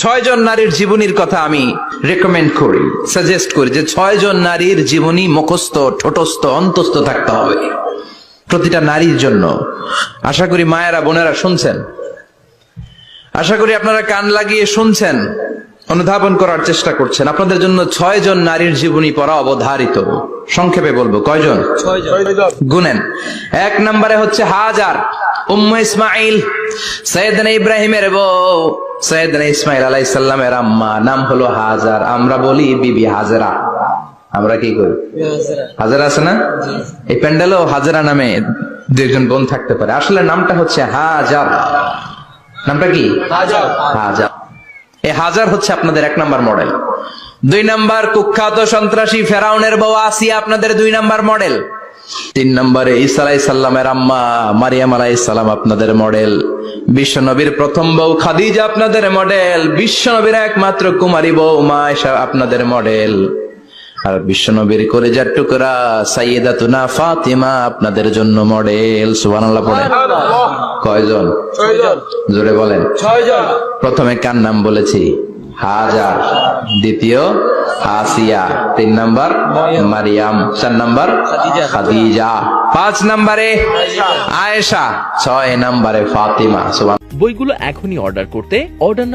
6 জন নারীর জীবনীর কথা আমি রেকমেন্ড করি, সাজেস্ট করি যে 6 জন নারীর জীবনী মুখস্থ, ঠোঁটস্থ, অন্তস্থ থাকতে হবে প্রতিটা নারীর জন্য। আশা করি মায়েরা, বোনেরা শুনছেন, আশা করি আপনারা কান লাগিয়ে শুনছেন, অনুধাবন করার চেষ্টা করছেন। আপনাদের জন্য 6 জন নারীর জীবনী পড়া অবধারিত। সংক্ষেপে বলবো, কয়জন? 6 জন। গুনেন। 1 নম্বরে হচ্ছে হাজার, উম্মে ইসমাইল, সাইয়েদনা ইব্রাহিমের বউ, সাইয়েদনা ইসমাইল আলাইহিস সালামের আম্মা, নাম হলো হাজার। আমরা বলি বিবি হাজরা। আমরা কি করি? হাজরা আছে না? এই প্যান্ডেলেও হাজরা নামে দুইজন বোন থাকতে পারে। আসলে নামটা হচ্ছে হাজার। নামটা কি? হাজার। এই হাজার হচ্ছে আপনাদের 1 নাম্বার মডেল। 2 নাম্বার কুখ্যাত সন্ত্রাসী ফেরাউনের বউ আসিয়া আপনাদের 2 নাম্বার মডেল। 3 নম্বরে ঈসা আলাইহিস সালামের আম্মা মারিয়াম আলাইহিস সালাম আপনাদের মডেল। বিশ্বনবীর প্রথম বউ খাদিজা আপনাদের মডেল। বিশ্বনবীর একমাত্র কুমারী বউ মা আয়েশা আপনাদের মডেল। আর বিশ্বনবীর কলিজার টুকরা সাইয়্যিদাতুনা ফাতিমা আপনাদের জন্য মডেল। সুবহানাল্লাহ পড়ে। কয়জন? 6 জন। জোরে বলেন। 6 জন। প্রথমে কার নাম বলেছি? হাজার। দ্বিতীয় আসিয়া। 3 নাম্বার মারিয়াম। 4 নাম্বার খাদিজা। 5 নম্বরে আয়েশা। 6 নম্বরে ফাতিমা। বইগুলো এখনই অর্ডার করতে অর্ডার